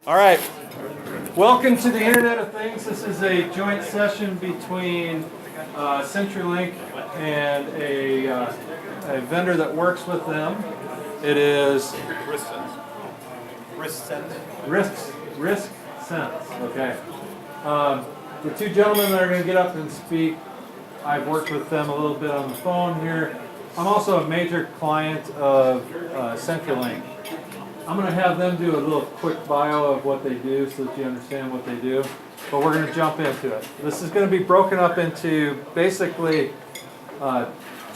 All right, welcome to the Internet of Things. This is a joint session between Centrelink and a vendor that works with them. It is Risk Sense. Okay. The two gentlemen that are going to get up and speak, I've worked with them a little bit on the phone here. I'm also a major client of Centrelink. I'm going to have them do a little quick bio of what they do so that you understand what they do, but we're going to jump into it. This is going to be broken up into basically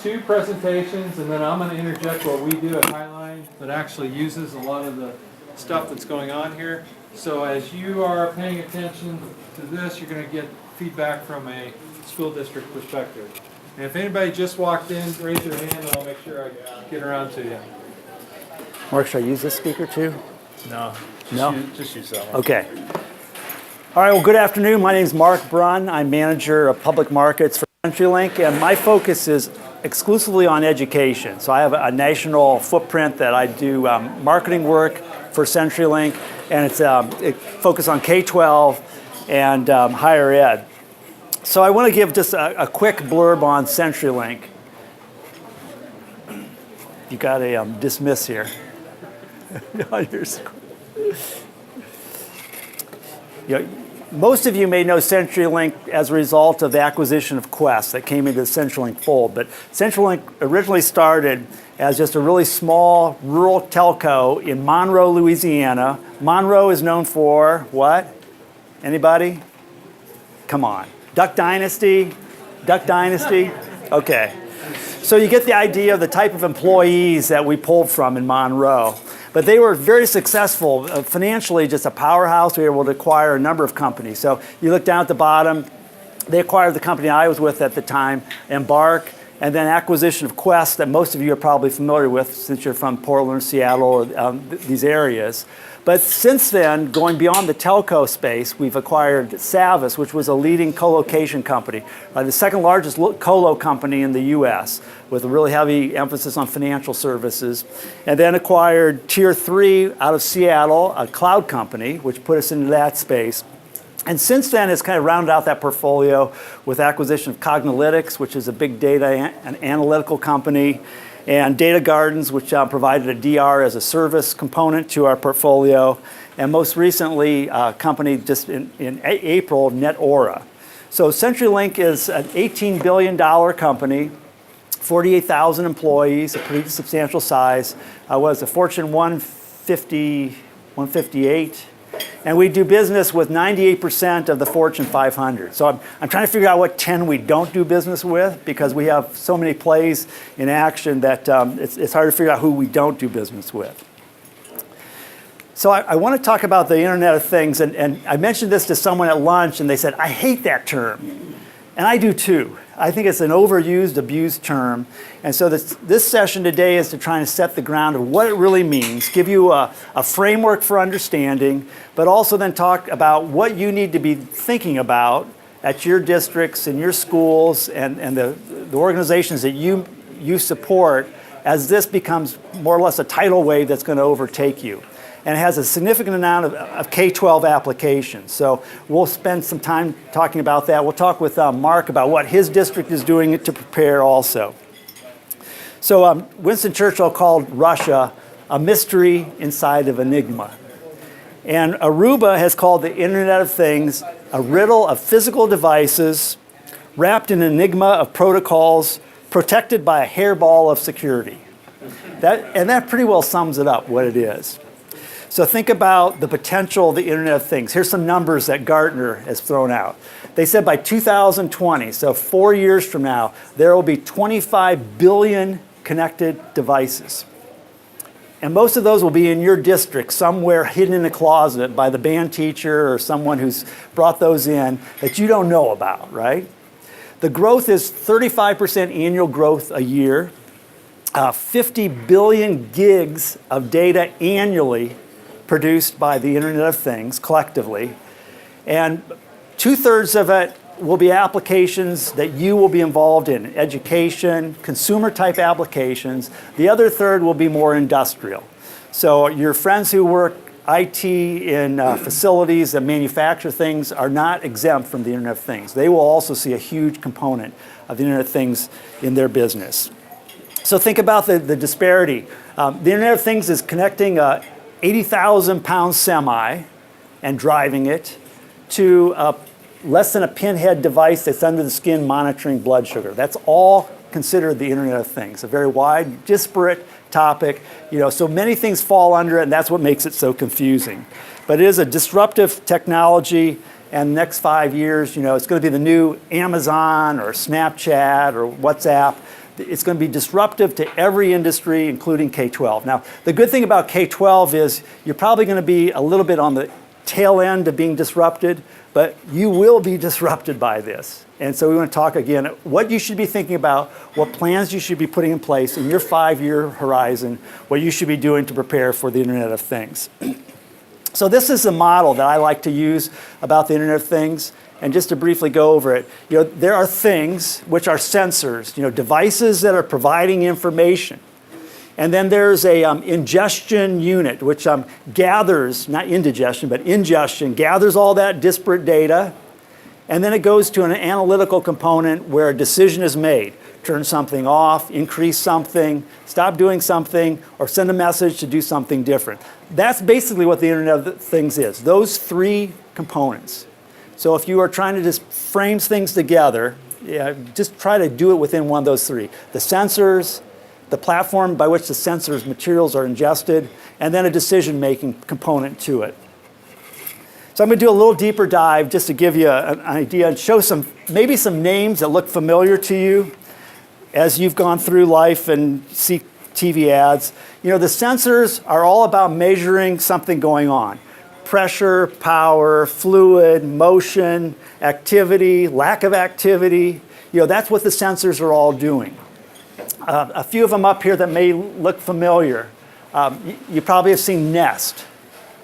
two presentations, and then I'm going to interject what we do at Highline that actually uses a lot of the stuff that's going on here. So as you are paying attention to this, you're going to get feedback from a school district perspective. And if anybody just walked in, raise your hand and I'll make sure I get around to you. Mark, should I use this speaker too? No. Just use that one. Okay. All right, well, good afternoon. My name is Mark Brunn. I'm manager of public markets for Centrelink, and my focus is exclusively on education. So I have a national footprint that I do marketing work for Centrelink, and it focuses on K-12 and higher ed. So I want to give just a quick blurb on Centrelink. You got a dismiss here. Most of you may know Centrelink as a result of the acquisition of Quest that came into the Centrelink fold. But Centrelink originally started as just a really small rural telco in Monroe, Louisiana. Monroe is known for what? Anybody? Come on. Duck Dynasty? Duck Dynasty? Okay. So you get the idea of the type of employees that we pulled from in Monroe. But they were very successful, financially just a powerhouse. We were able to acquire a number of companies. So you look down at the bottom, they acquired the company I was with at the time, Embark, and then acquisition of Quest that most of you are probably familiar with since you're from Portland, Seattle, or these areas. But since then, going beyond the telco space, we've acquired Savvis, which was a leading co-location company, the second largest colo company in the US, with a really heavy emphasis on financial services. And then acquired Tier 3 out of Seattle, a cloud company, which put us into that space. And since then, it's kind of rounded out that portfolio with acquisition of Cognilytics, which is a big data and analytical company, and Data Gardens, which provided a DR as a service component to our portfolio, and most recently, a company just in April, NetAura. So Centrelink is an $18 billion company, 48,000 employees, a pretty substantial size. Was a Fortune 150, 158. And we do business with 98% of the Fortune 500. So I'm trying to figure out what 10 we don't do business with, because we have so many plays in action that it's hard to figure out who we don't do business with. So I want to talk about the Internet of Things, and I mentioned this to someone at lunch, and they said, I hate that term. And I do too. I think it's an overused, abused term. And so this session today is to try and set the ground of what it really means, give you a framework for understanding, but also then talk about what you need to be thinking about at your districts and your schools and the organizations that you support as this becomes more or less a tidal wave that's going to overtake you. And it has a significant amount of K-12 applications. So we'll spend some time talking about that. We'll talk with Mark about what his district is doing to prepare also. So Winston Churchill called Russia a mystery inside of enigma. And Aruba has called the Internet of Things a riddle of physical devices wrapped in an enigma of protocols protected by a hairball of security. That pretty well sums it up, what it is. So think about the potential of the Internet of Things. Here's some numbers that Gartner has thrown out. They said by 2020, so 4 years from now, there will be 25 billion connected devices. And most of those will be in your district, somewhere hidden in a closet by the band teacher or someone who's brought those in that you don't know about, right? The growth is 35% annual growth a year, 50 billion gigs of data annually produced by the Internet of Things collectively, and 2/3 of it will be applications that you will be involved in, education, consumer type applications. The other third will be more industrial. So your friends who work IT in facilities that manufacture things are not exempt from the Internet of Things. They will also see a huge component of the Internet of Things in their business. So think about the disparity. The Internet of Things is connecting a 80,000-pound semi and driving it to less than a pinhead device that's under the skin monitoring blood sugar. That's all considered the Internet of Things, a very wide, disparate topic. So many things fall under it, and that's what makes it so confusing. But it is a disruptive technology, and the next 5 years, it's going to be the new Amazon or Snapchat or WhatsApp. It's going to be disruptive to every industry, including K-12. Now, the good thing about K-12 is you're probably going to be a little bit on the tail end of being disrupted, but you will be disrupted by this. And so we want to talk again what you should be thinking about, what plans you should be putting in place in your 5-year horizon, what you should be doing to prepare for the Internet of Things. So this is a model that I like to use about the Internet of Things. And just to briefly go over it, there are things which are sensors, devices that are providing information. And then there's a ingestion unit, which gathers, not indigestion, but ingestion, gathers all that disparate data. And then it goes to an analytical component where a decision is made. Turn something off, increase something, stop doing something, or send a message to do something different. That's basically what the Internet of Things is, those three components. So if you are trying to just frame things together, just try to do it within one of those three. The sensors, the platform by which the sensors materials are ingested, and then a decision-making component to it. So I'm going to do a little deeper dive just to give you an idea and show maybe some names that look familiar to you as you've gone through life and see TV ads. The sensors are all about measuring something going on. Pressure, power, fluid, motion, activity, lack of activity. That's what the sensors are all doing. A few of them up here that may look familiar. You probably have seen Nest.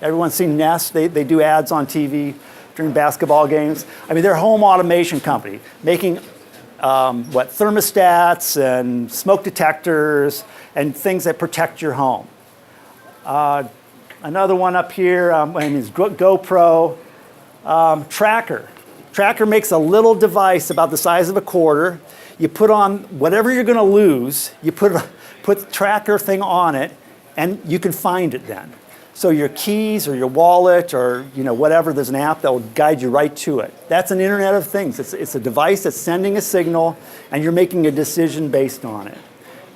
Everyone's seen Nest. They do ads on TV during basketball games. They're a home automation company making thermostats and smoke detectors and things that protect your home. Another one up here is GoPro. Tracker. Tracker makes a little device about the size of a quarter. You put on whatever you're going to lose, you put the tracker thing on it, and you can find it then. So your keys or your wallet or whatever, there's an app that will guide you right to it. That's an Internet of Things. It's a device that's sending a signal, and you're making a decision based on it.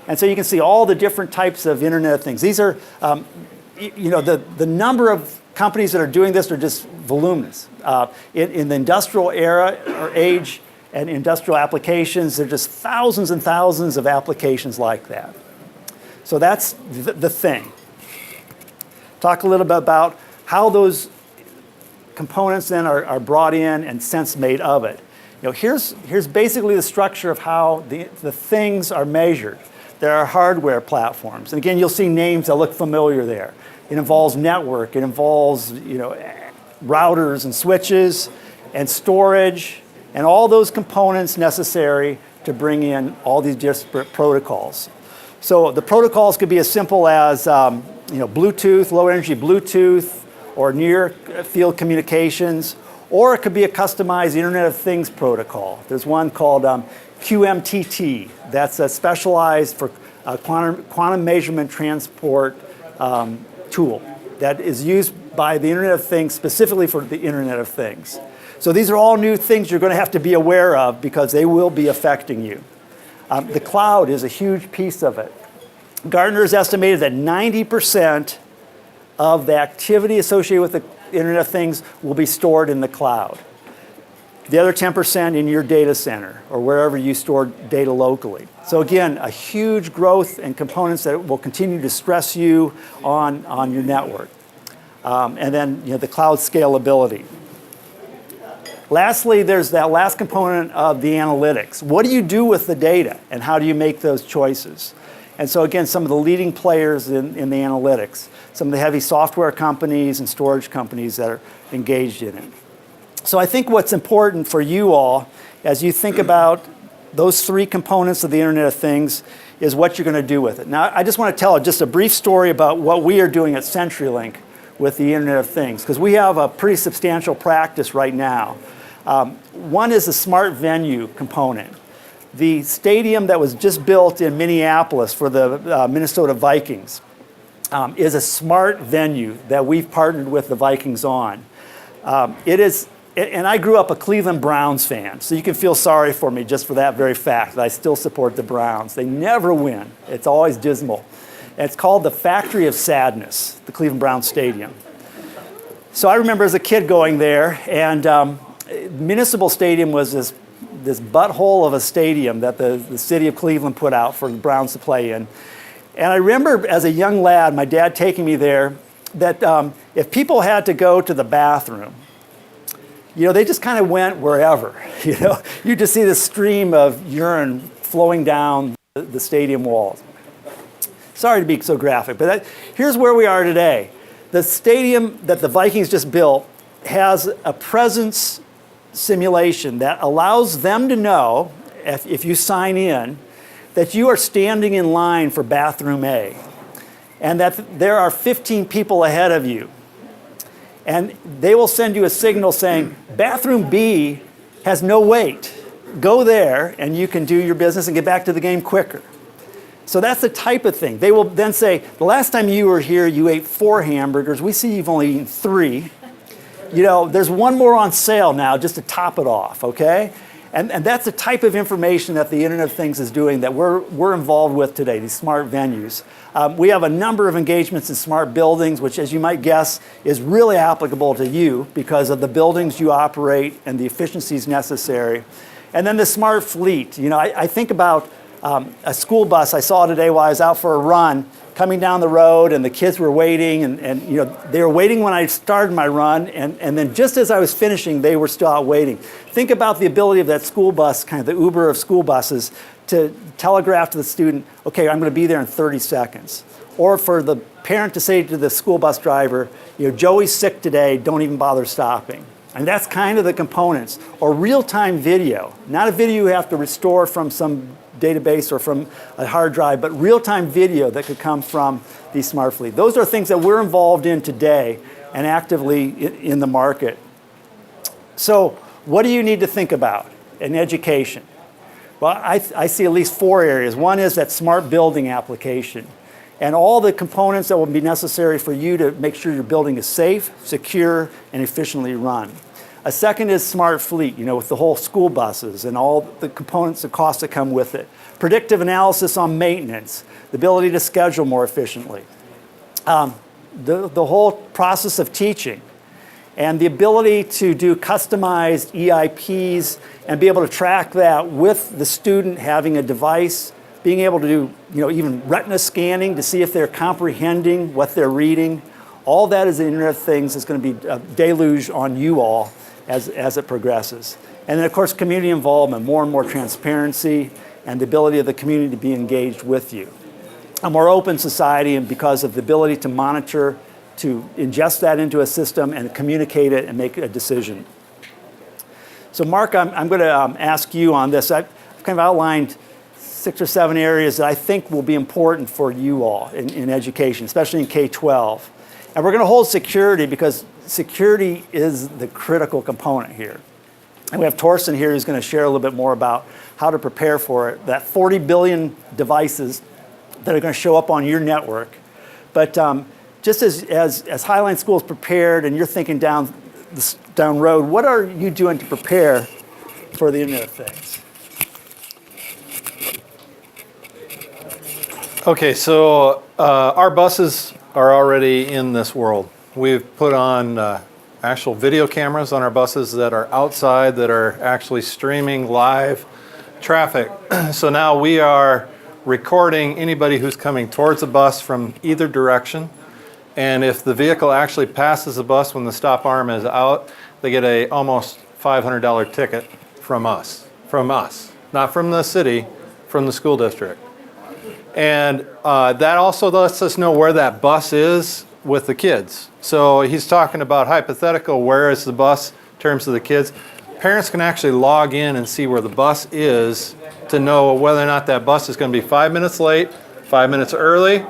And so you can see all the different types of Internet of Things. These are the number of companies that are doing this are just voluminous. In the industrial era or age and industrial applications, there are just thousands and thousands of applications like that. So that's the thing. Talk a little bit about how those components then are brought in and sense made of it. Here's basically the structure of how the things are measured. There are hardware platforms. And again, you'll see names that look familiar there. It involves network. It involves routers and switches and storage and all those components necessary to bring in all these disparate protocols. So the protocols could be as simple as Bluetooth, low energy Bluetooth, or near field communications, or it could be a customized Internet of Things protocol. There's one called QMTT. That's specialized for quantum measurement transport tool that is used by the Internet of Things specifically for the Internet of Things. So these are all new things you're going to have to be aware of because they will be affecting you. The cloud is a huge piece of it. Gartner has estimated that 90% of the activity associated with the Internet of Things will be stored in the cloud. The other 10% in your data center or wherever you store data locally. So again, a huge growth and components that will continue to stress you on your network. And then the cloud scalability. Lastly, there's that last component of the analytics. What do you do with the data and how do you make those choices? And so again, some of the leading players in the analytics, some of the heavy software companies and storage companies that are engaged in it. So I think what's important for you all as you think about those three components of the Internet of Things is what you're going to do with it. Now, I just want to tell just a brief story about what we are doing at Centrelink with the Internet of Things, because we have a pretty substantial practice right now. One is the smart venue component. The stadium that was just built in Minneapolis for the Minnesota Vikings is a smart venue that we've partnered with the Vikings on. It is, and I grew up a Cleveland Browns fan, so you can feel sorry for me just for that very fact that I still support the Browns. They never win. It's always dismal. And it's called the Factory of Sadness, the Cleveland Browns Stadium. So I remember as a kid going there, and Municipal Stadium was this butthole of a stadium that the city of Cleveland put out for the Browns to play in. And I remember as a young lad, my dad taking me there, that if people had to go to the bathroom, they just kind of went wherever. You just see this stream of urine flowing down the stadium walls. Sorry to be so graphic, but here's where we are today. The stadium that the Vikings just built has a presence simulation that allows them to know, if you sign in, that you are standing in line for bathroom A, and that there are 15 people ahead of you. And they will send you a signal saying, bathroom B has no wait. Go there, and you can do your business and get back to the game quicker. So that's the type of thing. They will then say, the last time you were here, you ate 4 hamburgers. We see you've only eaten 3. There's one more on sale now just to top it off, okay? And that's the type of information that the Internet of Things is doing that we're involved with today, these smart venues. We have a number of engagements in smart buildings, which, as you might guess, is really applicable to you because of the buildings you operate and the efficiencies necessary. And then the smart fleet. I think about a school bus I saw today while I was out for a run, coming down the road, and the kids were waiting, and they were waiting when I started my run, and then just as I was finishing, they were still out waiting. Think about the ability of that school bus, kind of the Uber of school buses, to telegraph to the student, okay, I'm going to be there in 30 seconds. Or for the parent to say to the school bus driver, Joey's sick today, don't even bother stopping. And that's kind of the components. Or real-time video, not a video you have to restore from some database or from a hard drive, but real-time video that could come from the smart fleet. Those are things that we're involved in today and actively in the market. So what do you need to think about in education? Well, I see at least 4 areas. One is that smart building application and all the components that will be necessary for you to make sure your building is safe, secure, and efficiently run. A second is smart fleet, with the whole school buses and all the components and costs that come with it. Predictive analysis on maintenance, the ability to schedule more efficiently. The whole process of teaching and the ability to do customized EIPs and be able to track that with the student having a device, being able to do even retina scanning to see if they're comprehending what they're reading. All that is the Internet of Things. Is going to be a deluge on you all as it progresses. And then, of course, community involvement, more and more transparency, and the ability of the community to be engaged with you. A more open society, and because of the ability to monitor, to ingest that into a system and communicate it and make a decision. So Mark, I'm going to ask you on this. I've kind of outlined 6 or 7 areas that I think will be important for you all in education, especially in K-12. And we're going to hold security because security is the critical component here. And we have Torsten here who's going to share a little bit more about how to prepare for it, that 40 billion devices that are going to show up on your network. But just as Highline School is prepared and you're thinking down road, what are you doing to prepare for the Internet of Things? Okay, so our buses are already in this world. We've put on actual video cameras on our buses that are outside, that are actually streaming live traffic. So now we are recording anybody who's coming towards the bus from either direction. And if the vehicle actually passes the bus when the stop arm is out, they get a almost $500 ticket from us, not from the city, from the school district. And that also lets us know where that bus is with the kids. So he's talking about hypothetical, where is the bus in terms of the kids. Parents can actually log in and see where the bus is to know whether or not that bus is going to be 5 minutes late, 5 minutes early,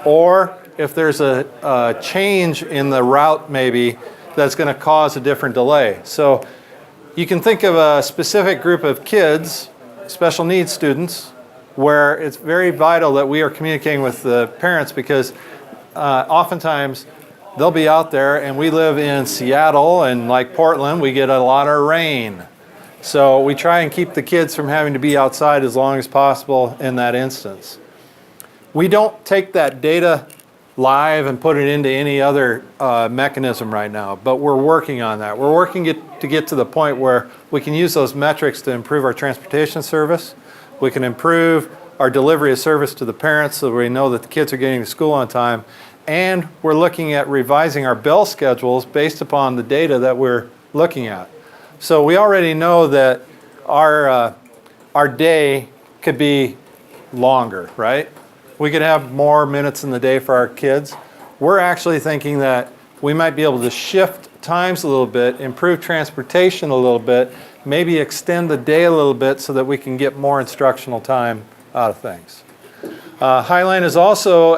or if there's a change in the route maybe that's going to cause a different delay. So you can think of a specific group of kids, special needs students, where it's very vital that we are communicating with the parents because oftentimes they'll be out there, and we live in Seattle and like Portland, we get a lot of rain. So we try and keep the kids from having to be outside as long as possible in that instance. We don't take that data live and put it into any other mechanism right now, but we're working on that. We're working to get to the point where we can use those metrics to improve our transportation service. We can improve our delivery of service to the parents so we know that the kids are getting to school on time. And we're looking at revising our bell schedules based upon the data that we're looking at. So we already know that our day could be longer, right? We could have more minutes in the day for our kids. We're actually thinking that we might be able to shift times a little bit, improve transportation a little bit, maybe extend the day a little bit so that we can get more instructional time out of things. Highline is also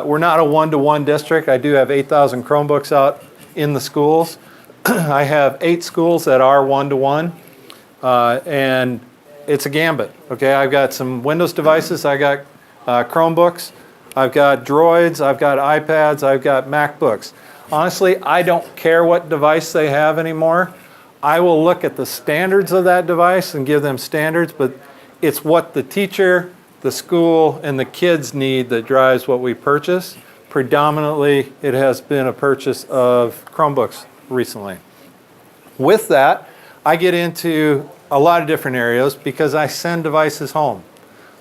we're not a one-to-one district. I do have 8,000 Chromebooks out in the schools. I have 8 schools that are one-to-one, and it's a gambit. Okay, I've got some Windows devices, I got Chromebooks, I've got Droids, I've got iPads, I've got MacBooks. Honestly, I don't care what device they have anymore. I will look at the standards of that device and give them standards, but it's what the teacher, the school, and the kids need that drives what we purchase. Predominantly, it has been a purchase of Chromebooks recently. With that, I get into a lot of different areas because I send devices home.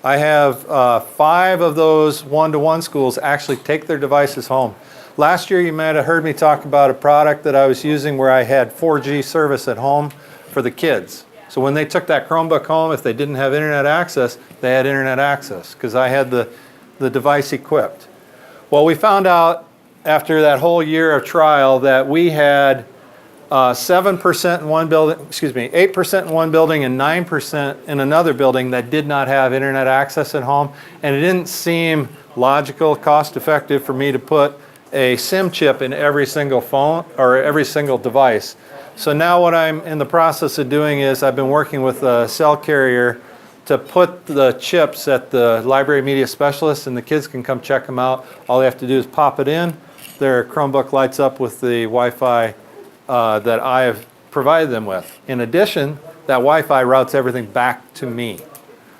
I have 5 of those one-to-one schools actually take their devices home. Last year, you might have heard me talk about a product that I was using where I had 4G service at home for the kids. So when they took that Chromebook home, if they didn't have internet access, they had internet access because I had the device equipped. Well, we found out after that whole year of trial that we had 7% in one building, 8% in one building and 9% in another building that did not have internet access at home. And it didn't seem logical, cost effective for me to put a SIM chip in every single phone or every single device. So now what I'm in the process of doing is I've been working with a cell carrier to put the chips at the library media specialists, and the kids can come check them out. All they have to do is pop it in. Their Chromebook lights up with the Wi-Fi that I have provided them with. In addition, that Wi-Fi routes everything back to me.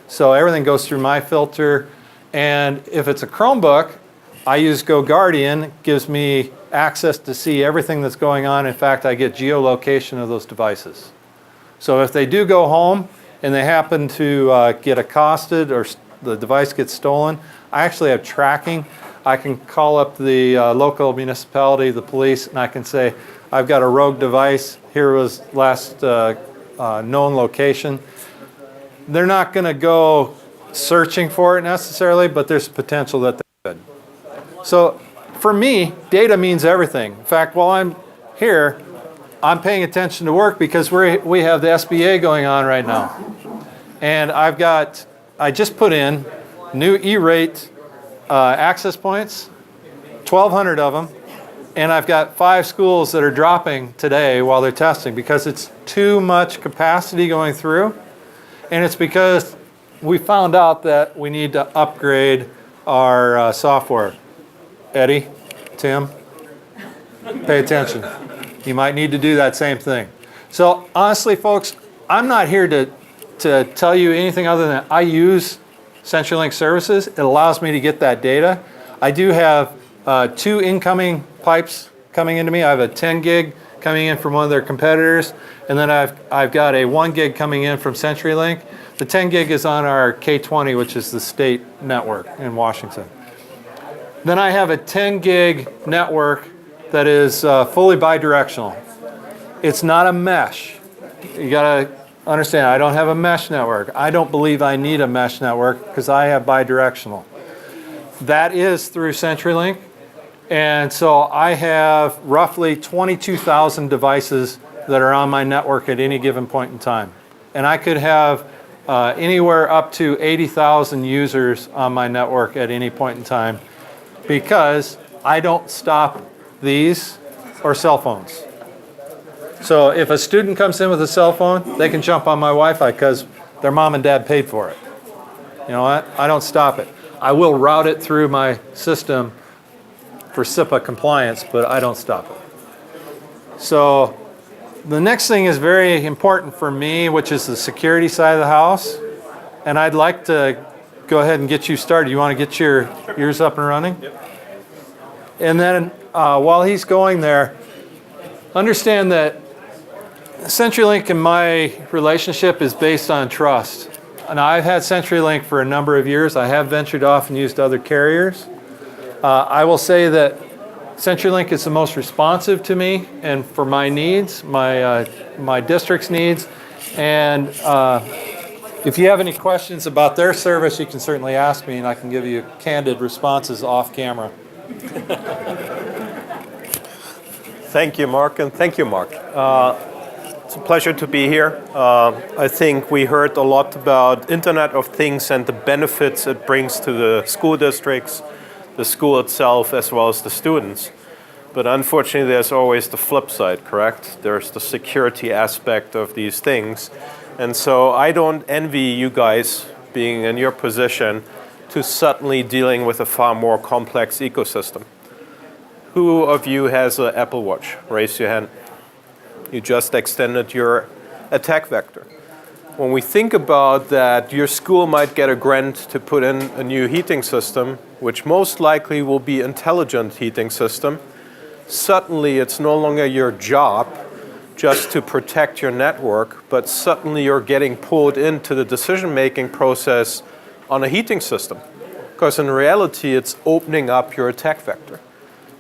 So everything goes through my filter, and if it's a Chromebook, I use GoGuardian. It gives me access to see everything that's going on. In fact, I get geolocation of those devices. So if they do go home and they happen to get accosted or the device gets stolen, I actually have tracking. I can call up the local municipality, the police, and I can say, I've got a rogue device. Here was last known location. They're not going to go searching for it necessarily, but there's potential that they could. So for me, data means everything. In fact, while I'm here, I'm paying attention to work because we have the SBA going on right now. And I just put in new E-rate access points, 1,200 of them, and I've got 5 schools that are dropping today while they're testing because it's too much capacity going through. And it's because we found out that we need to upgrade our software. Eddie, Tim, pay attention. You might need to do that same thing. So honestly, folks, I'm not here to tell you anything other than I use Centrelink Services. It allows me to get that data. I do have 2 incoming pipes coming into me. I have a 10 gig coming in from one of their competitors, and then I've got a 1 gig coming in from CenturyLink. The 10 gig is on our K20, which is the state network in Washington. Then I have a 10 gig network that is fully bidirectional. It's not a mesh. You gotta understand, I don't have a mesh network. I don't believe I need a mesh network because I have bidirectional. That is through CenturyLink. And so I have roughly 22,000 devices that are on my network at any given point in time. And I could have anywhere up to 80,000 users on my network at any point in time. because I don't stop these or cell phones. So if a student comes in with a cell phone, they can jump on my Wi-Fi because their mom and dad paid for it. You know what? I don't stop it. I will route it through my system for SIPA compliance, but I don't stop it. So the next thing is very important for me, which is the security side of the house. And I'd like to go ahead and get you started. You want to get yours up and running? Yep. And then while he's going there, understand that CenturyLink and my relationship is based on trust. And I've had CenturyLink for a number of years. I have ventured off and used other carriers. I will say that CenturyLink is the most responsive to me and for my needs, my district's needs. And if you have any questions about their service, you can certainly ask me and I can give you candid responses off camera. Thank you, Mark, and thank you, Mark. It's a pleasure to be here. I think we heard a lot about Internet of Things and the benefits it brings to the school districts, the school itself, as well as the students. But unfortunately, there's always the flip side, correct? There's the security aspect of these things. And so I don't envy you guys being in your position to suddenly dealing with a far more complex ecosystem. Who of you has an Apple Watch? Raise your hand. You just extended your attack vector. When we think about that, your school might get a grant to put in a new heating system, which most likely will be intelligent heating system. Suddenly, it's no longer your job just to protect your network, but suddenly you're getting pulled into the decision-making process on a heating system. Because in reality, it's opening up your attack vector.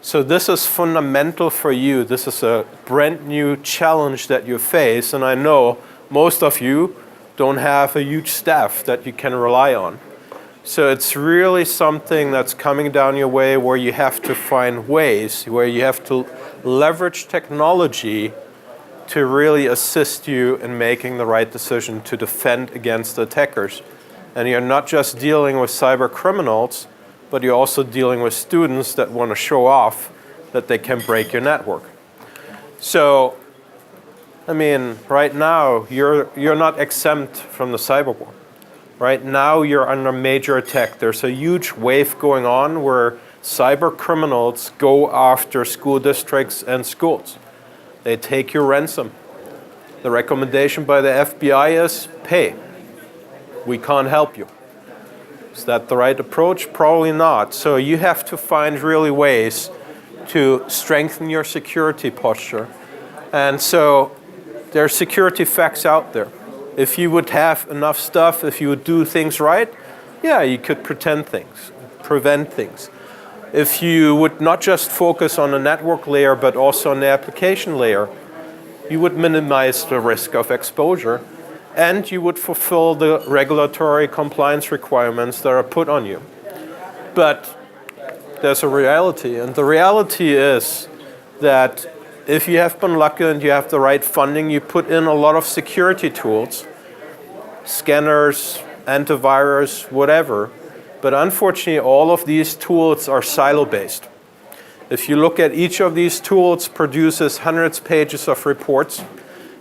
So this is fundamental for you. This is a brand new challenge that you face, and I know most of you don't have a huge staff that you can rely on. So it's really something that's coming down your way where you have to find ways, where you have to leverage technology to really assist you in making the right decision to defend against attackers. And you're not just dealing with cyber criminals, but you're also dealing with students that want to show off that they can break your network. So, I mean, right now, you're not exempt from the cyber war. Right now, you're under major attack. There's a huge wave going on where cyber criminals go after school districts and schools. They take your ransom. The recommendation by the FBI is pay. We can't help you. Is that the right approach? Probably not. So you have to find really ways to strengthen your security posture. And so there are security facts out there. If you would have enough stuff, if you would do things right, yeah, you could prevent things. If you would not just focus on the network layer, but also on the application layer, you would minimize the risk of exposure, and you would fulfill the regulatory compliance requirements that are put on you. But there's a reality, and the reality is that if you have been lucky and you have the right funding, you put in a lot of security tools, scanners, antivirus, whatever. But unfortunately, all of these tools are silo-based. If you look at each of these tools, produces hundreds of pages of reports,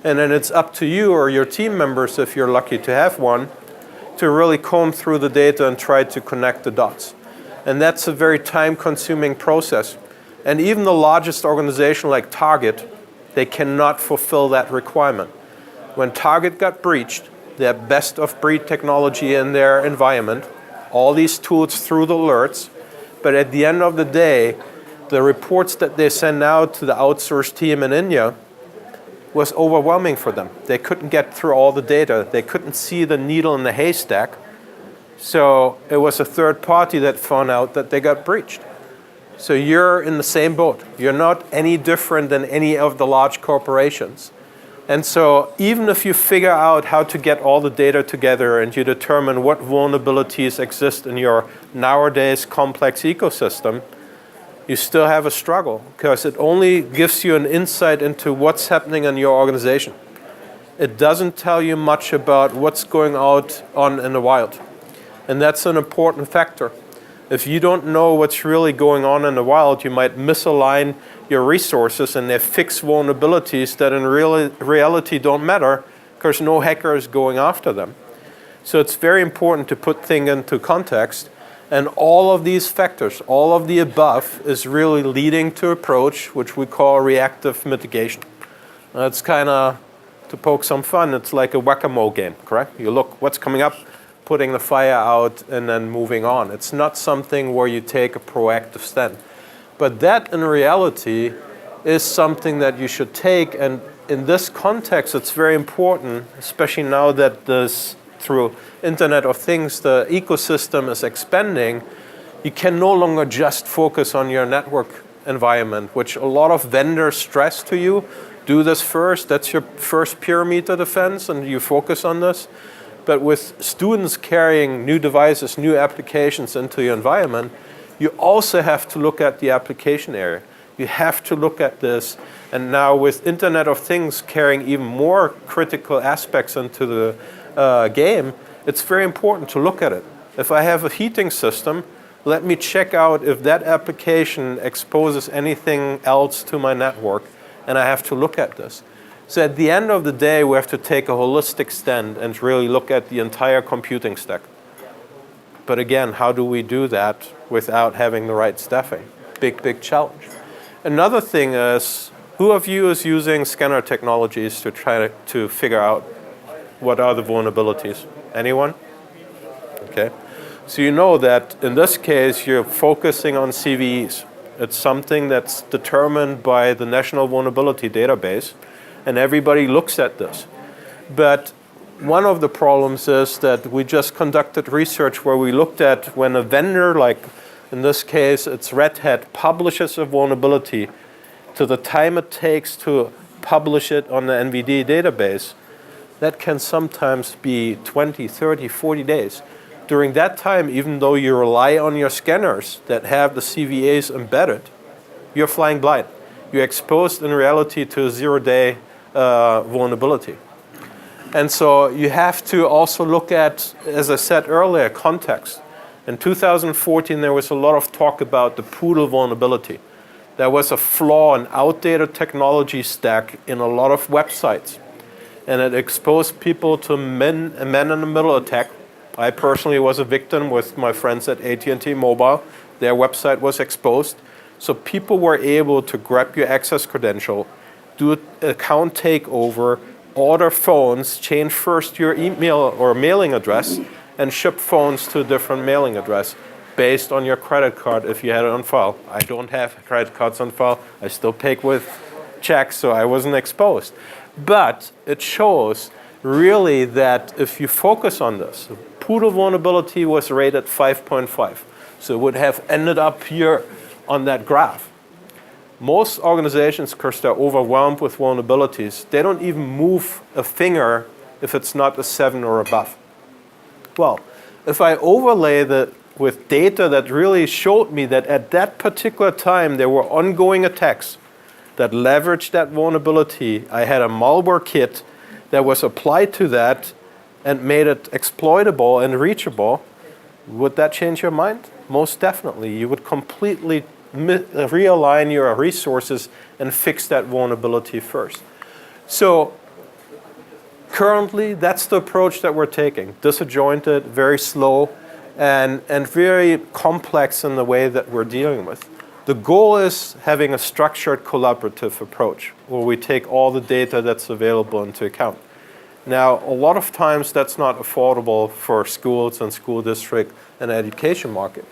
and then it's up to you or your team members, if you're lucky to have one, to really comb through the data and try to connect the dots. And that's a very time-consuming process. And even the largest organization like Target, they cannot fulfill that requirement. When Target got breached, they had best-of-breed technology in their environment, all these tools through the alerts, but at the end of the day, the reports that they send out to the outsourced team in India was overwhelming for them. They couldn't get through all the data. They couldn't see the needle in the haystack. So it was a third party that found out that they got breached. So you're in the same boat. You're not any different than any of the large corporations. And so even if you figure out how to get all the data together and you determine what vulnerabilities exist in your nowadays complex ecosystem, you still have a struggle because it only gives you an insight into what's happening in your organization. It doesn't tell you much about what's going on in the wild. And that's an important factor. If you don't know what's really going on in the wild, you might misalign your resources and they fix vulnerabilities that in reality don't matter because no hacker is going after them. So it's very important to put things into context. And all of these factors, all of the above, is really leading to an approach which we call reactive mitigation. That's kind of, to poke some fun, it's like a whack-a-mole game, correct? You look what's coming up, putting the fire out, and then moving on. It's not something where you take a proactive stand. But that, in reality, is something that you should take. And in this context, it's very important, especially now that this, through Internet of Things, the ecosystem is expanding. You can no longer just focus on your network environment, which a lot of vendors stress to you. Do this first, that's your first perimeter defense, and you focus on this. But with students carrying new devices, new applications into your environment, you also have to look at the application area. You have to look at this. And now with Internet of Things carrying even more critical aspects into the game, it's very important to look at it. If I have a heating system, let me check out if that application exposes anything else to my network, and I have to look at this. So at the end of the day, we have to take a holistic stand and really look at the entire computing stack. But again, how do we do that without having the right staffing? Big, big challenge. Another thing is, who of you is using scanner technologies to try to figure out what are the vulnerabilities? Anyone? Okay. So you know that in this case, you're focusing on CVEs. It's something that's determined by the National Vulnerability Database, and everybody looks at this. But one of the problems is that we just conducted research where we looked at when a vendor, like in this case, it's Red Hat, publishes a vulnerability, to the time it takes to publish it on the NVD database, that can sometimes be 20, 30, 40 days. During that time, even though you rely on your scanners that have the CVAs embedded, you're flying blind. You're exposed in reality to a zero-day vulnerability. And so you have to also look at, as I said earlier, context. In 2014, there was a lot of talk about the poodle vulnerability. There was a flaw, an outdated technology stack in a lot of websites. And it exposed people to a man-in-the-middle attack. I personally was a victim with my friends at AT&T Mobile. Their website was exposed. So people were able to grab your access credential, do an account takeover, order phones, change first your email or mailing address, and ship phones to a different mailing address based on your credit card if you had it on file. I don't have credit cards on file. I still pay with checks, so I wasn't exposed. But it shows really that if you focus on this, poodle vulnerability was rated 5.5. So it would have ended up here on that graph. Most organizations, because they're overwhelmed with vulnerabilities, they don't even move a finger if it's not a 7 or above. Well, if I overlay that with data that really showed me that at that particular time there were ongoing attacks that leveraged that vulnerability, I had a malware kit that was applied to that and made it exploitable and reachable, would that change your mind? Most definitely. You would completely realign your resources and fix that vulnerability first. So currently, that's the approach that we're taking. Disjointed, very slow, and very complex in the way that we're dealing with. The goal is having a structured collaborative approach where we take all the data that's available into account. Now, a lot of times that's not affordable for schools and school district and education market.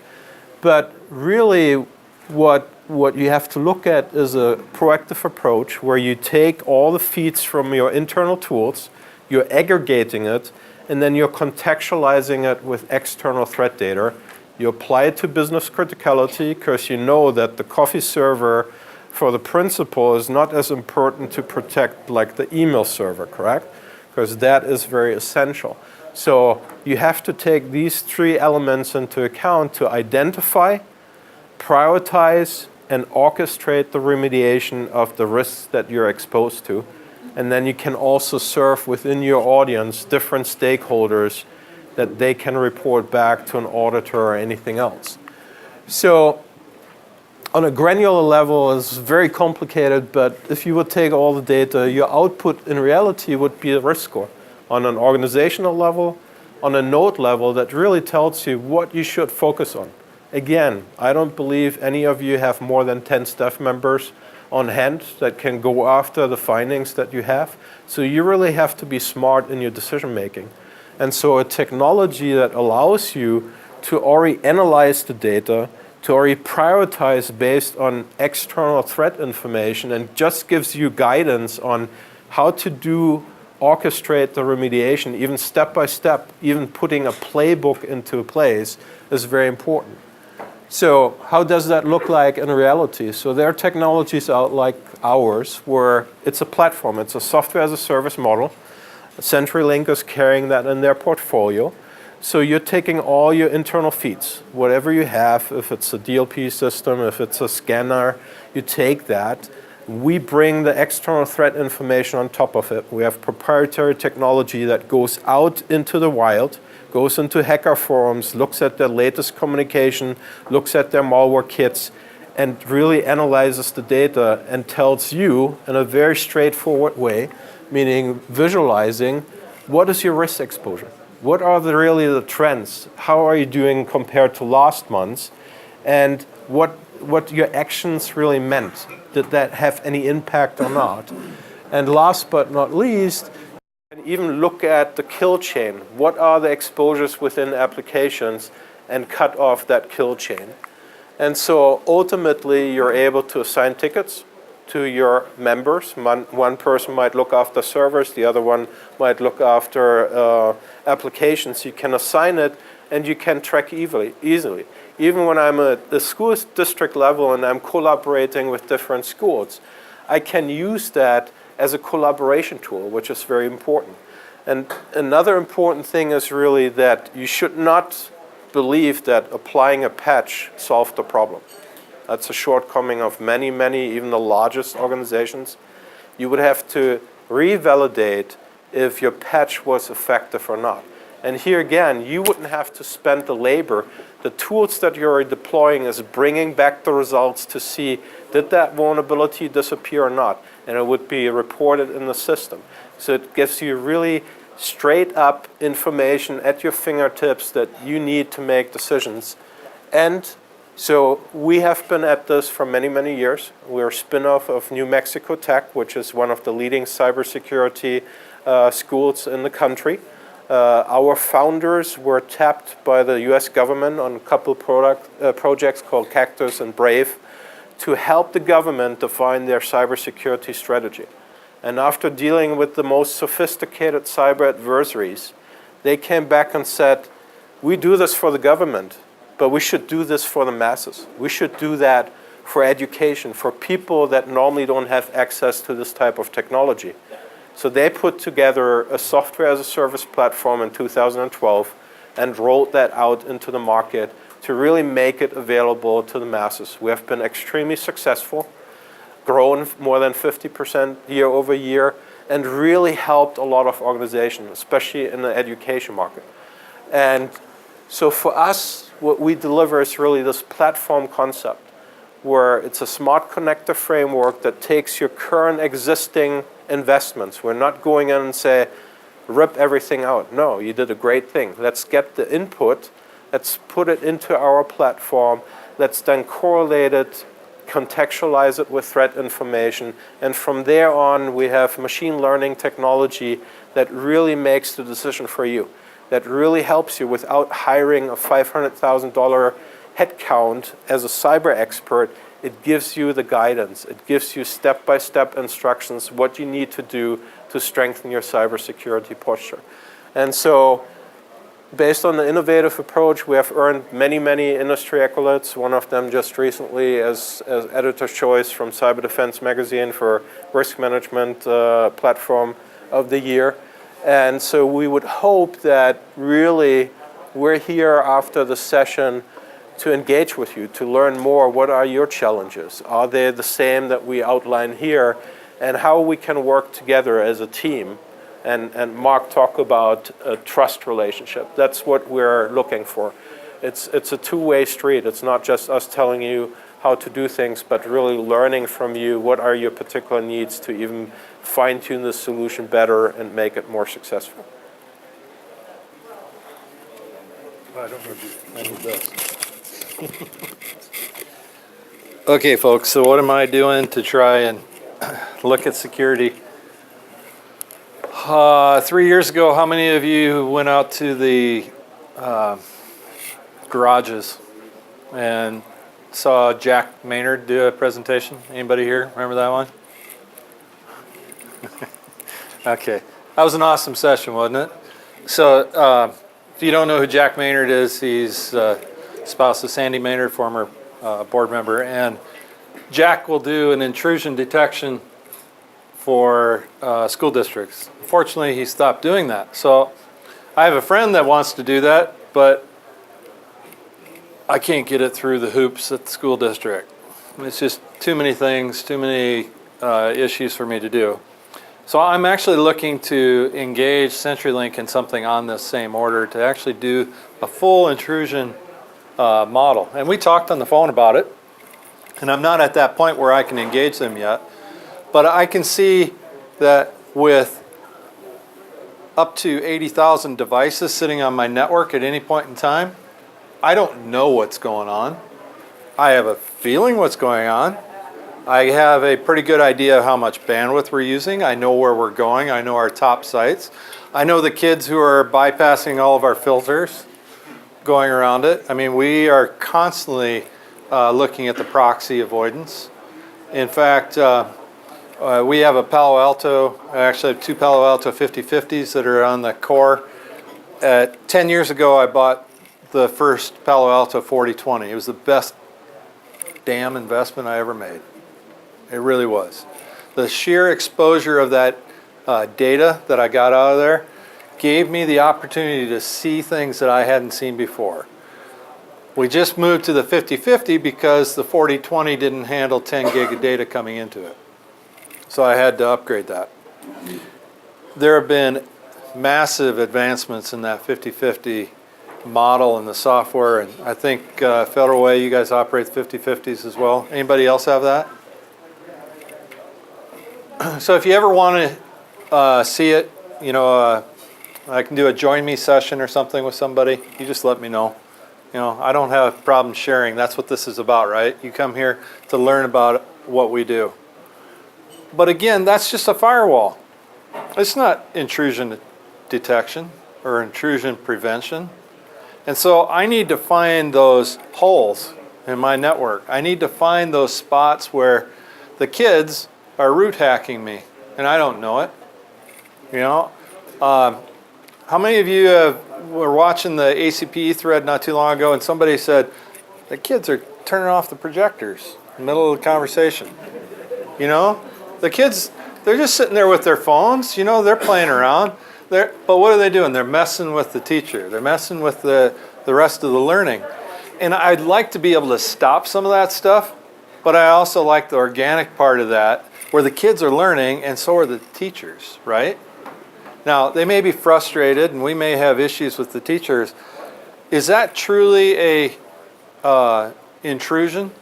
But really what you have to look at is a proactive approach where you take all the feeds from your internal tools, you're aggregating it, and then you're contextualizing it with external threat data. You apply it to business criticality because you know that the coffee server for the principal is not as important to protect like the email server, correct? Because that is very essential. So you have to take these three elements into account to identify, prioritize, and orchestrate the remediation of the risks that you're exposed to. And then you can also serve within your audience different stakeholders that they can report back to an auditor or anything else. So on a granular level, it's very complicated, but if you would take all the data, your output in reality would be a risk score on an organizational level, on a node level that really tells you what you should focus on. Again, I don't believe any of you have more than 10 staff members on hand that can go after the findings that you have. So you really have to be smart in your decision making. And so a technology that allows you to already analyze the data, to already prioritize based on external threat information, and just gives you guidance on how to orchestrate the remediation, even step by step, even putting a playbook into place is very important. So how does that look like in reality? So there are technologies out like ours where it's a platform, it's a software as a service model. Centrelink is carrying that in their portfolio. So you're taking all your internal feeds, whatever you have, if it's a DLP system, if it's a scanner, you take that. We bring the external threat information on top of it. We have proprietary technology that goes out into the wild, goes into hacker forums, looks at their latest communication, looks at their malware kits, and really analyzes the data and tells you in a very straightforward way, meaning visualizing, what is your risk exposure? What are really the trends? How are you doing compared to last month's? And what your actions really meant? Did that have any impact or not? And last but not least, you can even look at the kill chain. What are the exposures within applications and cut off that kill chain? And so ultimately, you're able to assign tickets to your members. One person might look after servers, the other one might look after applications. You can assign it and you can track easily. Even when I'm at the school district level and I'm collaborating with different schools, I can use that as a collaboration tool, which is very important. And another important thing is really that you should not believe that applying a patch solved the problem. That's a shortcoming of many, even the largest organizations. You would have to revalidate if your patch was effective or not. And here again, you wouldn't have to spend the labor. The tools that you're deploying is bringing back the results to see, did that vulnerability disappear or not? And it would be reported in the system. So it gives you really straight up information at your fingertips that you need to make decisions. And so we have been at this for many years. We're a spin-off of New Mexico Tech, which is one of the leading cybersecurity schools in the country. Our founders were tapped by the US government on a couple projects called Cactus and Brave to help the government define their cybersecurity strategy. And after dealing with the most sophisticated cyber adversaries, they came back and said, we do this for the government, but we should do this for the masses. We should do that for education, for people that normally don't have access to this type of technology. So they put together a software as a service platform in 2012 and rolled that out into the market to really make it available to the masses. We have been extremely successful, grown more than 50% year over year, and really helped a lot of organizations, especially in the education market. And so for us, what we deliver is really this platform concept, where it's a smart connector framework that takes your current existing investments. We're not going in and say, rip everything out. No, you did a great thing. Let's get the input, let's put it into our platform, let's then correlate it, contextualize it with threat information, and from there on we have machine learning technology that really makes the decision for you, that really helps you without hiring a $500,000 headcount as a cyber expert. It gives you the guidance. It gives you step-by-step instructions, what you need to do to strengthen your cybersecurity posture. And so based on the innovative approach, we have earned many industry accolades. One of them just recently as Editor's Choice from Cyber Defense Magazine for Risk Management Platform of the Year. And so we would hope that really we're here after the session to engage with you, to learn more. What are your challenges? Are they the same that we outline here? And how we can work together as a team. And Mark talked about a trust relationship. That's what we're looking for. It's a two-way street. It's not just us telling you how to do things, but really learning from you what are your particular needs to even fine-tune the solution better and make it more successful. I don't need this. Okay, folks, so what am I doing to try and look at security? 3 years ago, how many of you went out to the garages and saw Jack Maynard do a presentation? Anybody here remember that one? Okay, that was an awesome session, wasn't it? So if you don't know who Jack Maynard is, he's spouse of Sandy Maynard, former board member, and Jack will do an intrusion detection for school districts. Fortunately, he stopped doing that. So I have a friend that wants to do that, but I can't get it through the hoops at the school district. It's just too many things, too many issues for me to do. So I'm actually looking to engage Centrelink in something on this same order to actually do a full intrusion model. And we talked on the phone about it, and I'm not at that point where I can engage them yet. But I can see that with up to 80,000 devices sitting on my network at any point in time, I don't know what's going on. I have a feeling what's going on. I have a pretty good idea of how much bandwidth we're using. I know where we're going. I know our top sites. I know the kids who are bypassing all of our filters going around it. I mean, we are constantly looking at the proxy avoidance. In fact, we have a Palo Alto, I actually have two Palo Alto 5050s that are on the core. 10 years ago, I bought the first Palo Alto 4020. It was the best damn investment I ever made. It really was. The sheer exposure of that data that I got out of there gave me the opportunity to see things that I hadn't seen before. We just moved to the 5050 because the 4020 didn't handle 10 gig of data coming into it. So I had to upgrade that. There have been massive advancements in that 5050 model and the software, and I think Federal Way, you guys operate 5050s as well. Anybody else have that? So if you ever want to see it, you know, I can do a join me session or something with somebody. You just let me know. You know, I don't have a problem sharing. That's what this is about, right? You come here to learn about what we do. But again, that's just a firewall. It's not intrusion detection or intrusion prevention. And so I need to find those holes in my network. I need to find those spots where the kids are root hacking me and I don't know it. You know, how many of you were watching the ACPEnw thread not too long ago and somebody said, the kids are turning off the projectors in the middle of the conversation? You know, the kids, they're just sitting there with their phones, you know, they're playing around. But what are they doing? They're messing with the teacher. They're messing with the rest of the learning. And I'd like to be able to stop some of that stuff, but I also like the organic part of that where the kids are learning and so are the teachers, right? Now, they may be frustrated and we may have issues with the teachers. Is that truly a intrusion?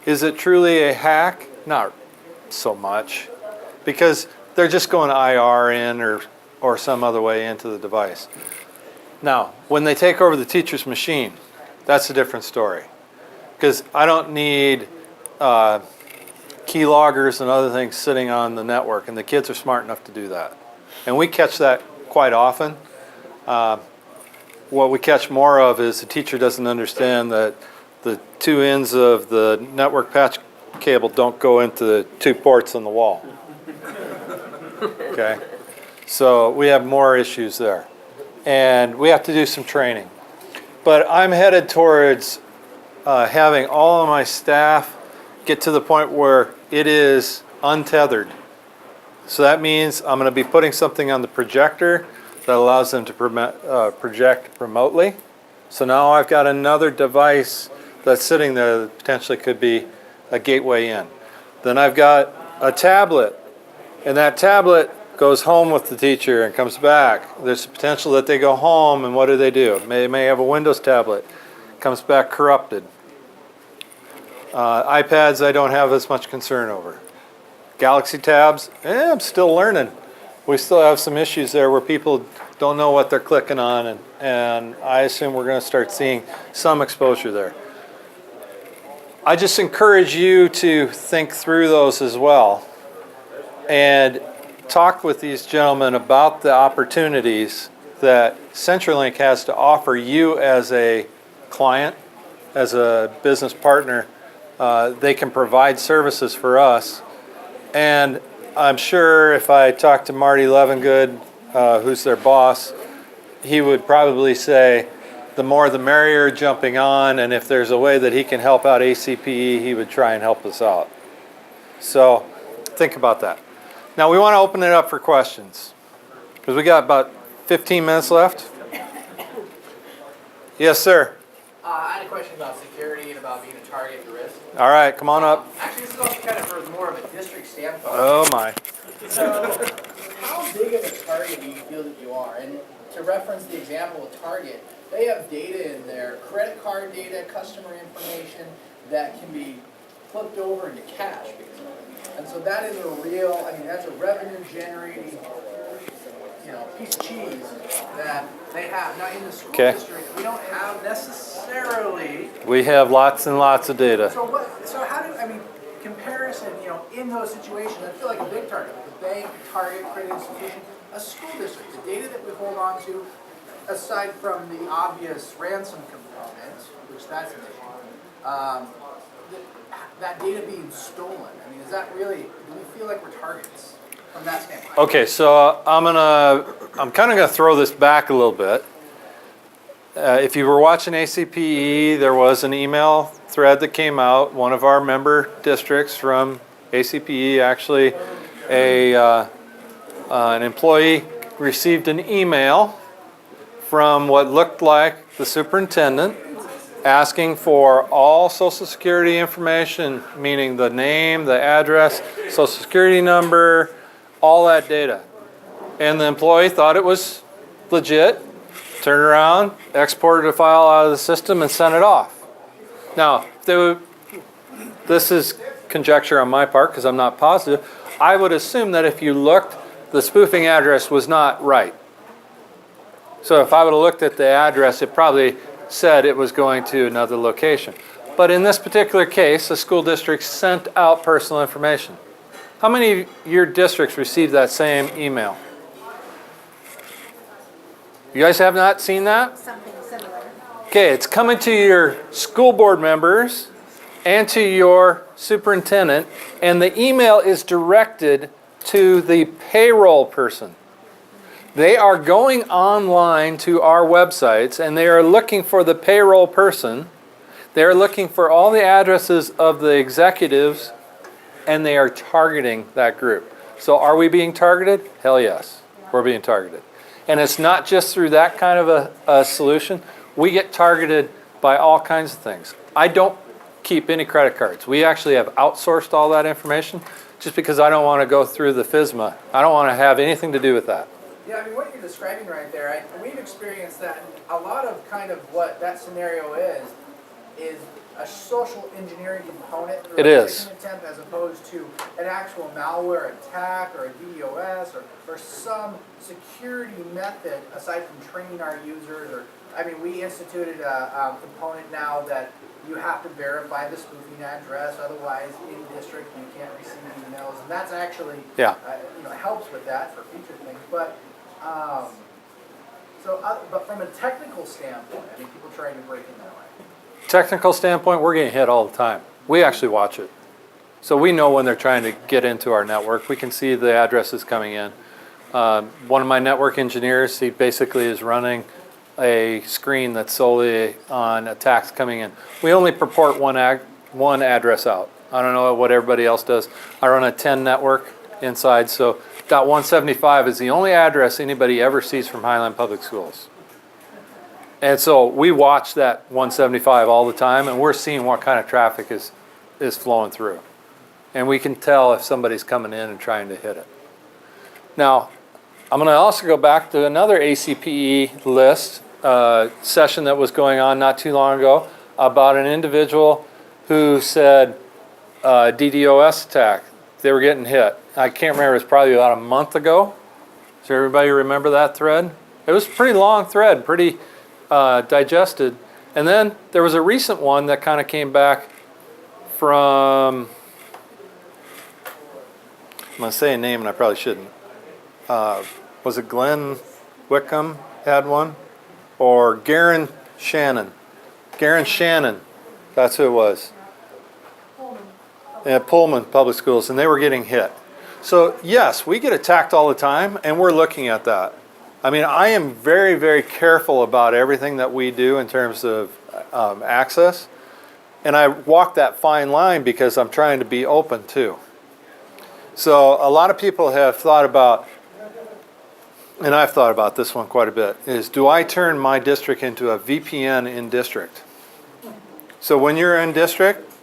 Is it truly a hack? Not so much, because they're just going IR in or some other way into the device. Now, when they take over the teacher's machine, that's a different story, because I don't need keyloggers and other things sitting on the network, and the kids are smart enough to do that. And we catch that quite often. What we catch more of is the teacher doesn't understand that the two ends of the network patch cable don't go into the two ports on the wall. Okay, so we have more issues there, and we have to do some training. But I'm headed towards having all of my staff get to the point where it is untethered. So that means I'm going to be putting something on the projector that allows them to project remotely. So now I've got another device that's sitting there that potentially could be a gateway in. Then I've got a tablet, and that tablet goes home with the teacher and comes back. There's a potential that they go home and what do? They may have a Windows tablet, comes back corrupted. iPads I don't have as much concern over. Galaxy tabs, I'm still learning. We still have some issues there where people don't know what they're clicking on, and I assume we're going to start seeing some exposure there. I just encourage you to think through those as well and talk with these gentlemen about the opportunities that Centrelink has to offer you as a client, as a business partner. They can provide services for us. And I'm sure if I talk to Marty Levengood, who's their boss, he would probably say, the more the merrier jumping on, and if there's a way that he can help out ACPE, he would try and help us out. So think about that. Now we want to open it up for questions, because we got about 15 minutes left. Yes, sir. I had a question about security and about being a target and risk. All right, come on up. Actually, this is also kind of for more of a district standpoint. Oh my. So, how big of a target do you feel that you are? And to reference the example of Target, they have data in there, credit card data, customer information that can be flipped over into cash. And so that is a real, I mean, that's a revenue generating, piece of cheese that they have. Now in the school district, we don't have necessarily. We have lots and lots of data. So how do, comparison, in those situations, I feel like a big target, like a bank, target, credit institution, a school district, the data that we hold on to, aside from the obvious ransom component, which that's an issue, that data being stolen, is that really, do we feel like we're targets from that standpoint? Okay, so I'm kind of gonna throw this back a little bit. If you were watching ACPE, there was an email thread that came out. One of our member districts from ACPE, actually, an employee received an email from what looked like the superintendent asking for all Social Security information, meaning the name, the address, Social Security number, all that data. And the employee thought it was legit, turned around, exported a file out of the system and sent it off. Now, this is conjecture on my part because I'm not positive. I would assume that if you looked, the spoofing address was not right. So if I would have looked at the address, it probably said it was going to another location. But in this particular case, the school district sent out personal information. How many of your districts received that same email? You guys have not seen that? Something similar. Okay, it's coming to your school board members and to your superintendent, and the email is directed to the payroll person. They are going online to our websites and they are looking for the payroll person. They are looking for all the addresses of the executives and they are targeting that group. So are we being targeted? Hell yes, we're being targeted. And it's not just through that kind of a solution. We get targeted by all kinds of things. I don't keep any credit cards. We actually have outsourced all that information just because I don't want to go through the FSMA. I don't want to have anything to do with that. Yeah, what you're describing right there, we've experienced that. A lot of kind of what that scenario is a social engineering component through It a is. phishing attempt as opposed to an actual malware attack or a DDoS or some security method aside from training our users. Or we instituted a component now that you have to verify the spoofing address, otherwise in district you can't receive emails, and that's actually helps with that for future things. But but from a technical standpoint, people trying to break in that way. Technical standpoint, we're getting hit all the time. We actually watch it. So we know when they're trying to get into our network. We can see the addresses coming in. One of my network engineers, he basically is running a screen that's solely on attacks coming in. We only purport one address out. I don't know what everybody else does. I run a 10 network inside, so .175 is the only address anybody ever sees from Highline Public Schools. And so we watch that 175 all the time, and we're seeing what kind of traffic is flowing through. And we can tell if somebody's coming in and trying to hit it. Now, I'm going to also go back to another ACPE list session that was going on not too long ago about an individual who said DDoS attack. They were getting hit. I can't remember, it was probably about a month ago. Does everybody remember that thread? It was a pretty long thread, pretty digested. And then there was a recent one that kind of came back from, I'm going to say a name and I probably shouldn't. Was it Glenn Wickham had one? Or Garen Shannon? Garen Shannon, that's who it was. At Pullman Public Schools, and they were getting hit. So yes, we get attacked all the time, and we're looking at that. I mean, I am very, very careful about everything that we do in terms of access, and I walk that fine line because I'm trying to be open too. So a lot of people have thought about, and I've thought about this one quite a bit, is do I turn my district into a VPN in district? So when you're in district,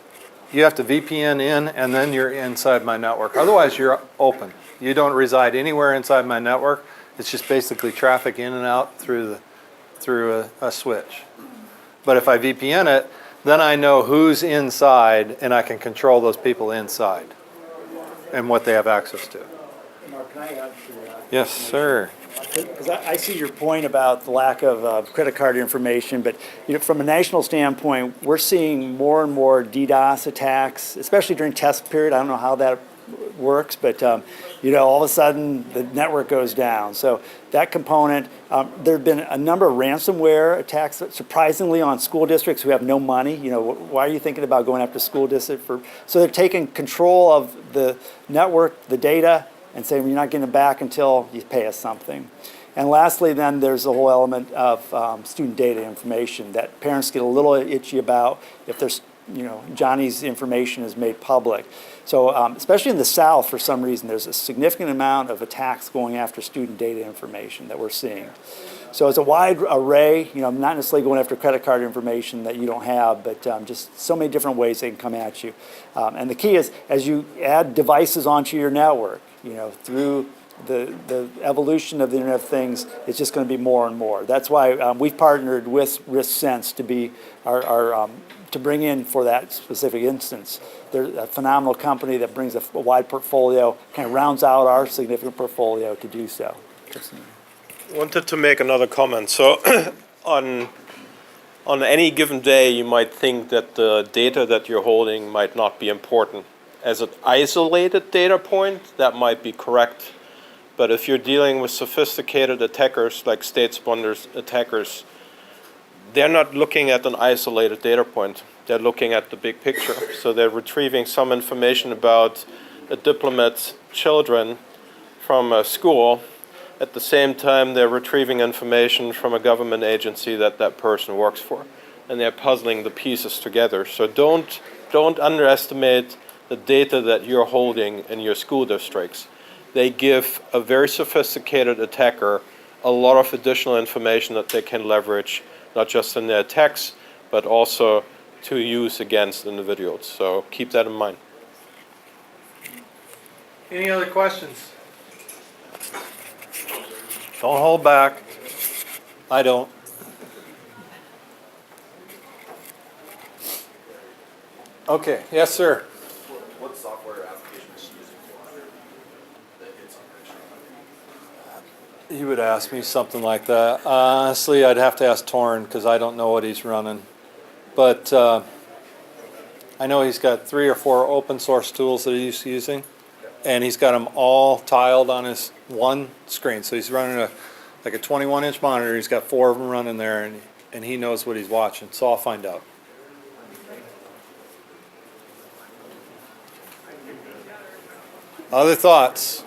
you have to VPN in and then you're inside my network. Otherwise you're open. You don't reside anywhere inside my network. It's just basically traffic in and out through a switch. But if I VPN it, then I know who's inside and I can control those people inside and what they have access to. Mark, can I add to that? Yes, sir. Because I see your point about the lack of credit card information, but from a national standpoint, we're seeing more and more DDoS attacks, especially during test period. I don't know how that works, but all of a sudden the network goes down. So that component, there have been a number of ransomware attacks, surprisingly, on school districts who have no money. Why are you thinking about going after school district so they're taking control of the network, the data, and saying you're not getting it back until you pay us something. And lastly, then there's the whole element of student data information that parents get a little itchy about if there's, Johnny's information is made public. So especially in the South, for some reason, there's a significant amount of attacks going after student data information that we're seeing. So it's a wide array, not necessarily going after credit card information that you don't have, but just so many different ways they can come at you. And the key is, as you add devices onto your network, through the evolution of the Internet of Things, it's just going to be more and more. That's why we've partnered with RiskSense to be to bring in for that specific instance. They're a phenomenal company that brings a wide portfolio, kind of rounds out our significant portfolio to do so. I wanted to make another comment. So on any given day, you might think that the data that you're holding might not be important. As an isolated data point, that might be correct. But if you're dealing with sophisticated attackers, like state-sponsored attackers, they're not looking at an isolated data point. They're looking at the big picture. So they're retrieving some information about a diplomat's children from a school. At the same time, they're retrieving information from a government agency that that person works for. And they're puzzling the pieces together. So don't underestimate the data that you're holding in your school districts. They give a very sophisticated attacker a lot of additional information that they can leverage, not just in their attacks, but also to use against individuals. So keep that in mind. Any other questions? Don't hold back. I don't. Okay, yes, sir. What software application is she using that hits on You would ask me something like that. Honestly, I'd have to ask Torrin because I don't know what he's running. But I know he's got 3 or 4 open source tools that he's using, and he's got them all tiled on his one screen. So he's running like a 21-inch monitor. He's got 4 of them running there, and he knows what he's watching. So I'll find out. Other thoughts?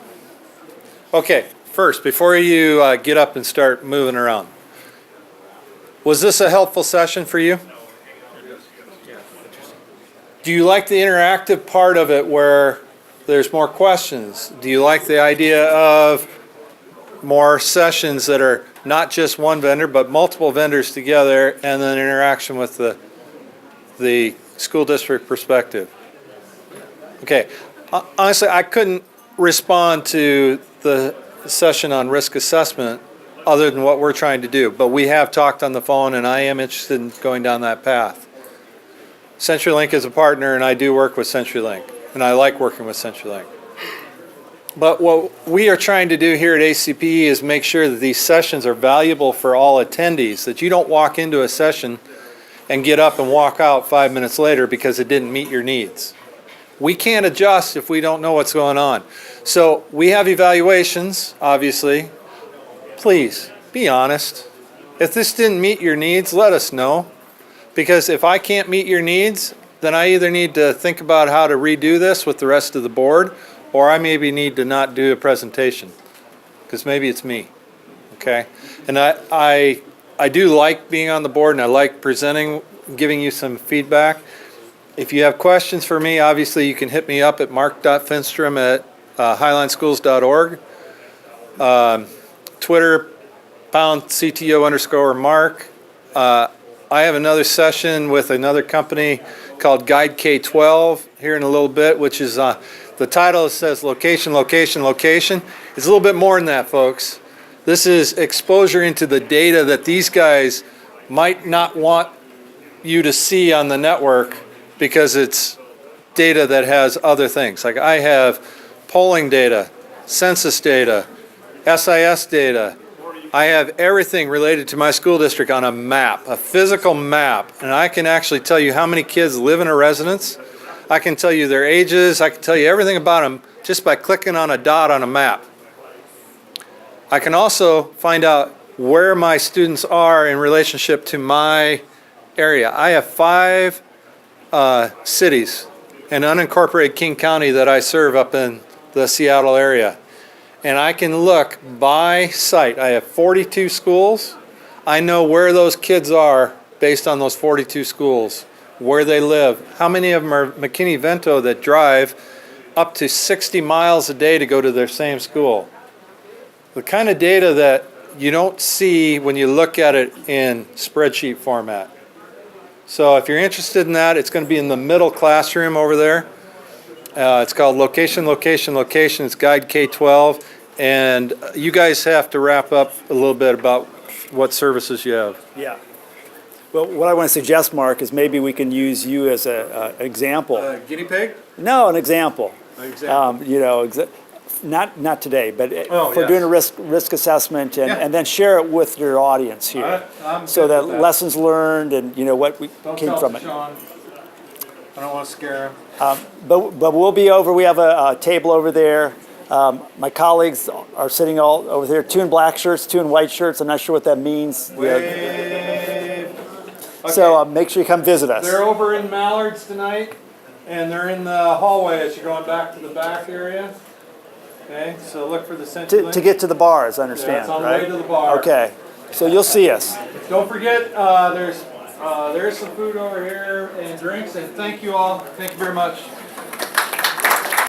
Okay, first, before you get up and start moving around, was this a helpful session for you? Do you like the interactive part of it where there's more questions? Do you like the idea of more sessions that are not just one vendor, but multiple vendors together, and then interaction with the school district perspective? Okay. Honestly, I couldn't respond to the session on risk assessment other than what we're trying to do, but we have talked on the phone and I am interested in going down that path. Centrelink is a partner and I do work with Centrelink and I like working with Centrelink. But what we are trying to do here at ACPE is make sure that these sessions are valuable for all attendees, that you don't walk into a session and get up and walk out 5 minutes later because it didn't meet your needs. We can't adjust if we don't know what's going on. So we have evaluations, obviously. Please, be honest. If this didn't meet your needs, let us know. Because if I can't meet your needs, then I either need to think about how to redo this with the rest of the board, or I maybe need to not do a presentation. Because maybe it's me, okay? And I do like being on the board and I like presenting, giving you some feedback. If you have questions for me, obviously you can hit me up at mark.finstrom@highlineschools.org. Twitter, #CTO_Mark. I have another session with another company called Guide K-12 here in a little bit, which is, the title says location, location, location. It's a little bit more than that, folks. This is exposure into the data that these guys might not want you to see on the network because it's data that has other things. Like I have polling data, census data, SIS data. I have everything related to my school district on a map, a physical map, and I can actually tell you how many kids live in a residence. I can tell you their ages. I can tell you everything about them just by clicking on a dot on a map. I can also find out where my students are in relationship to my area. I have 5 cities in unincorporated King County that I serve up in the Seattle area. And I can look by site. I have 42 schools. I know where those kids are based on those 42 schools, where they live. How many of them are McKinney-Vento that drive up to 60 miles a day to go to their same school? The kind of data that you don't see when you look at it in spreadsheet format. So if you're interested in that, it's going to be in the middle classroom over there. It's called Location, Location, Location. It's Guide K-12. And you guys have to wrap up a little bit about what services you have. Yeah. Well, what I want to suggest, Mark, is maybe we can use you as an example. Guinea pig? No, an example. An example. Not today, but Oh, for yes. doing a risk assessment and then share it with your audience here. I'm So good that with that. lessons learned and what we Don't came tell from it. Sean. I don't want to scare him. But we'll be over. We have a table over there. My colleagues are sitting all over there. 2 in black shirts, 2 in white shirts. I'm not sure what that means. Wave. So make sure you come visit us. They're over in Mallards tonight, and they're in the hallway as you're going back to the back area. Okay, so look for the Centrelink. To get to the bars, I Yeah, understand, it's on the right? way to the bar. Okay, so you'll see us. Don't forget, there's some food over here and drinks, and thank you all. Thank you very much.